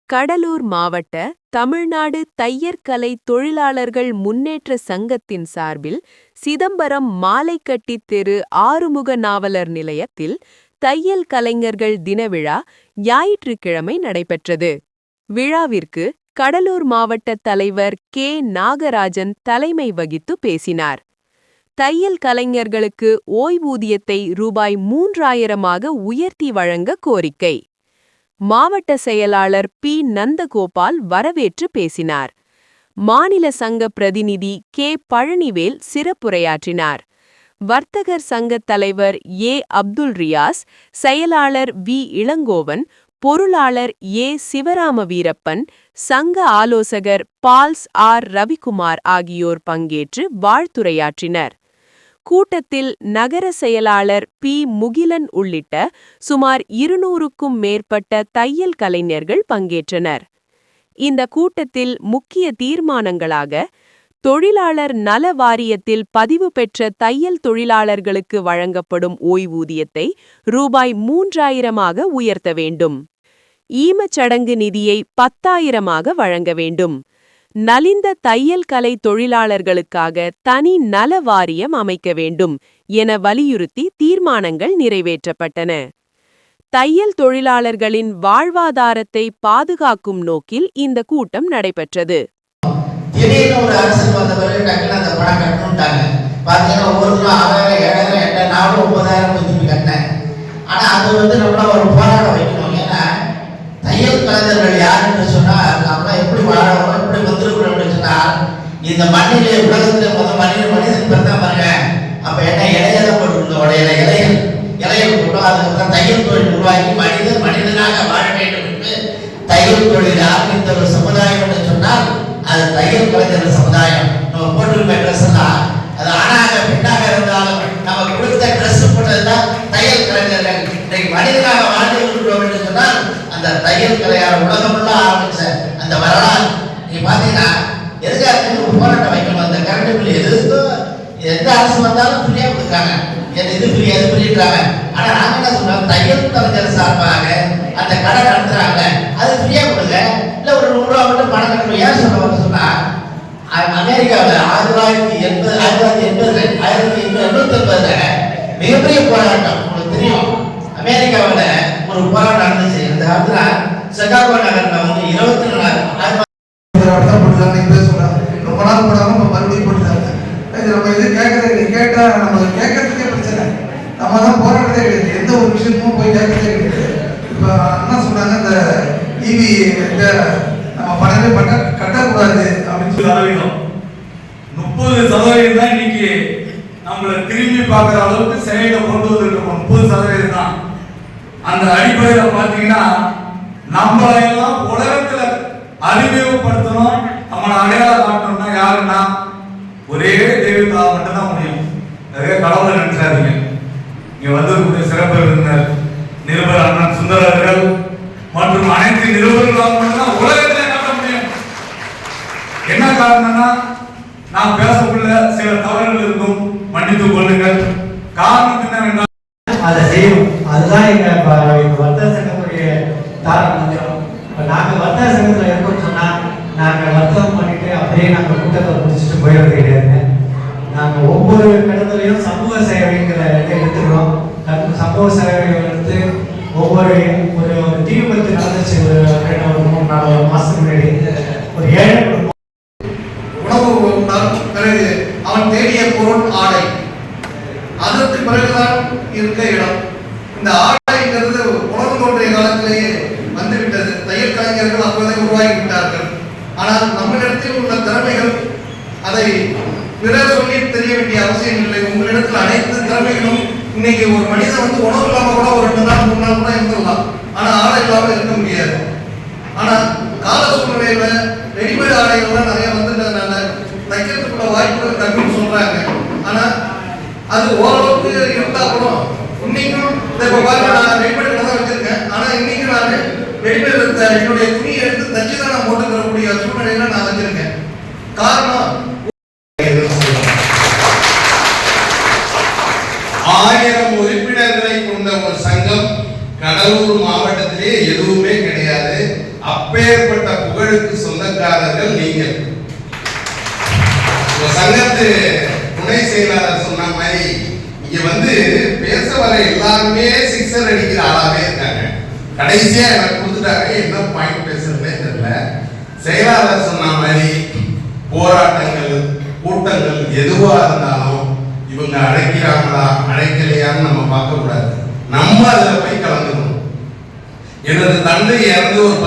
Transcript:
கடலூர் மாவட்ட தமிழ்நாடு தையற்கலை தொழிலாளர்கள் முன்னேற்ற சங்கத்தின் சார்பில் சிதம்பரம் மாலைக்கட்டி தெரு ஆறுமுக நாவலர் நிலையத்தில் தையல் கலைஞர்கள் தினவிழா ஞாயிற்றுக்கிழமை நடைபெற்றது. விழாவிற்கு கடலூர் மாவட்ட தலைவர் கே. நாகராஜன் தலைமை வகித்து பேசினார். தையல் கலைஞர்களுக்கு ஓய்வூதியத்தை ரூபாய் 3000 உயர்த்தி வழங்க கோரிக்கை. மாவட்ட செயலாளர் பி. நந்தகோபால் வரவேற்று பேசினார். மாநில சங்க பிரதிநிதி கே. பழனிவேல் சிறப்புரையாற்றினார். வர்த்தகர் சங்க தலைவர் ஏ. அப்துல் ரியாஸ், செயலாளர் வி. இளங்கோவன், பொருளாளர் ஏ. சிவராம வீரப்பன், சங்க ஆலோசகர் பால்ஸ் ஆர். ரவிக்குமார் ஆகியோர் பங்கேற்று வாழ்த்துரையாற்றினர். கூட்டத்தில் நகர செயலாளர் பி. முகிலன் உள்ளிட்ட சுமார் 200க்கும் மேற்பட்ட தையல் கலைஞர்கள் பங்கேற்றனர். இந்த கூட்டத்தில் முக்கிய தீர்மானங்களாக தொழிலாளர் நல வாரியத்தில் பதிவு பெற்ற தையல் தொழிலாளர்களுக்கு வழங்கப்படும் ஓய்வூதியத்தை ரூபாய் 3000 உயர்த்த வேண்டும். ஈமச்சடங்கு நிதியை 10,000 வழங்க வேண்டும். நலிந்த தையல் கலை தொழிலாளர்களுக்காக தனி நல வாரியம் அமைக்க வேண்டும் என வலியுறுத்தி தீர்மானங்கள் நிறைவேற்றப்பட்டன. தையல் தொழிலாளர்களின் வாழ்வாதாரத்தை பாதுகாக்கும் நோக்கில் இந்த கூட்டம் நடைபெற்றது. தையல் கலைஞர்கள் யார் என்று சொன்னால் நம்மளாம் எப்படி வாழறோம், எப்படி வந்திருக்கிறோம் அப்படின்னு சொன்னால் இந்த மண்ணிலே உலகத்திலே மனிதன் பிறந்தா பாருங்க. அப்ப என்ன இலையதை போட்டு இலையை போட்டோம். அதுக்கப்புறம் தையல் தொழில் உருவாக்கி மனிதனாக வாழ வேண்டும் என்று தையல் தொழில் ஆரம்பித்த ஒரு சமுதாயம் என்று சொன்னால் அது தையல் கலைஞர்கள் சமுதாயம். நம்ம போட்டிருக்க ட்ரெஸ் எல்லாம் அது ஆணாக பெண்ணாக இருந்தாலும் நம்ம கொடுத்த ட்ரெஸ் போட்டதுதான் தையல் கலைஞர்கள். இன்னைக்கு மனிதனாக வாழ்ந்து கொண்டிருக்கிறோம் என்று சொன்னால் அந்த தையல் கலையார் உலகமெல்லாம் ஆரம்பிச்ச அந்த வரலாறு நீங்க பாத்தீங்கன்னா எதுக்காக ஒரு போராட்டம் வைக்கணும். அந்த கரண்ட் பில் எதுக்கோ எந்த அரசு வந்தாலும் ஃப்ரீயா கொடுக்குறாங்க. இது ஃப்ரீ அது ஃப்ரீன்றாங்க. ஆனா நாங்க என்ன சொல்றோம், தையல் கலைஞர் சார்பாக அந்த கடை நடத்துறாங்க, அது ஃப்ரீயா கொடுங்க. இல்ல ஒரு 100 ரூபா மட்டும் பணம் கட்டணும். ஏன் சொல்றோம்னு சொன்னா அமெரிக்காவில் 1889 மிகப்பெரிய போராட்டம் உங்களுக்கு தெரியும். அமெரிக்காவில் ஒரு போராட்டம் நடந்துச்சு. அந்த காலத்துல சிகாகோ நகர்ல வந்து 24 ரொம்ப நாள் போடாம மறுபடியும் போட்டுட்டாங்க. நம்ம இது கேட்டா நம்ம கேட்கறதுக்கே பிரச்சனை. நம்ம தான் போராட்டதே கிடையாது. எந்த ஒரு விஷயமும் போய் கேட்கறதே கிடையாது. இப்ப என்ன சொன்னாங்க, இந்த ஈவி நம்ம பணமே கட்டக்கூடாது அப்படின்னு சொல்லி 30% தான் இன்னைக்கு நம்மளை திரும்பி பார்க்குற அளவுக்கு செயலை கொண்டு வந்துருக்கோம். 30% தான். அந்த அடிப்படையில் பார்த்தீங்கன்னா நம்மளை எல்லாம் உலகத்துல அறிமுகப்படுத்தணும், நம்மளை அடையாளம் காட்டணும்னா யாருன்னா ஒரே தெய்வத்தால் மட்டும்தான் முடியும். அதே கடவுளை நினைச்சாதீங்க. இங்க வந்திருக்கக்கூடிய சிறப்பு விருந்தினர் நிருபர் அண்ணன் சுந்தரர்கள் மற்றும் அனைத்து நிருபர்களால் மட்டும்தான் உலகத்திலே காட்ட முடியும். என்ன காரணம்னா நாம் பேசக்குள்ள சில தவறுகள் இருக்கும், மன்னித்துக் கொள்ளுங்கள். காரணம் என்னவென்றால் அதை செய்யும். அதுதான் எங்க வர்த்தக சங்கத்துடைய தாரக மந்திரம். நாங்கள் வர்த்தக சங்கத்தில் இருக்கோம்னு சொன்னா நாங்கள் வர்த்தகம் பண்ணிட்டு அப்படியே நாங்கள் கூட்டத்தை முடிச்சுட்டு போயிடுறது கிடையாதுங்க. நாங்கள் ஒவ்வொரு இடத்துலையும் சமூக சேவைங்கிற எடுத்துக்கிறோம். சமூக சேவை எடுத்து ஒவ்வொரு ஒரு தீவிபத்து நடந்துச்சு. ஒரு 3-4 மாசத்துக்கு முன்னாடி ஒரு 7 உணவு பிறகு அவன் தேடிய பொருள் ஆடை, அதற்கு பிறகுதான் இருக்க இடம். இந்த ஆடைங்கிறது உணவு தோன்றிய காலத்திலேயே வந்துவிட்டது. தையல் கலைஞர்கள் அப்போதே உருவாகி விட்டார்கள். ஆனால் நம்மளிடத்தில் உள்ள திறமைகள் அதை பிறர் சொல்லி தெரிய வேண்டிய அவசியம் இல்லை. உங்களிடத்தில் அனைத்து திறமைகளும் இன்னைக்கு ஒரு மனிதன் வந்து உணவு இல்லாம கூட ஒரு 2 நாள் 3 நாள் கூட இருந்துடலாம். ஆனா ஆடை இல்லாமல் இருக்க முடியாது. ஆனா கால சூழ்நிலையில ரெடிமேட் ஆடைகள்லாம் நிறைய வந்துட்டதுனால தைக்கிறதுக்குள்ள வாய்ப்புகள் கம்மின்னு சொல்றாங்க. ஆனா அது ஓரளவுக்கு இருந்தா கூட இன்னைக்கும் இப்ப பாருங்க, நான் ரெடிமேட் தான் வச்சிருக்கேன். ஆனா இன்னைக்கு நான் ரெடிமேட் என்னுடைய துணியை எடுத்து தச்சு தான் நான் போட்டுக்கிறக்கூடிய சூழ்நிலையில நான் வச்சிருக்கேன். காரணம் 1000 உறுப்பினர்களை கொண்ட ஒரு சங்கம் கடலூர் மாவட்டத்திலே எதுவுமே கிடையாது. அப்பே அப்பேற்பட்ட புகழுக்கு சொந்தக்காரர்கள் நீங்கள். சங்கத்து துணை செயலாளர் சொன்ன மாதிரி இங்க வந்து பேச வர எல்லாருமே சிக்ஸர் அடிக்கிற ஆளாவே இருக்காங்க. கடைசியா எனக்கு கொடுத்துட்டாங்க, என்ன பாயிண்ட் பேசுறதுனே தெரியல. செயலாளர் சொன்ன மாதிரி போராட்டங்கள் கூட்டங்கள் எதுவா இருந்தாலும் இவங்க அழைக்கிறாங்களா அழைக்கலையான்னு நம்ம பார்க்க கூடாது. நம்ம அதுல போய் கலந்துக்கணும். எனது தந்தை இறந்து ஒரு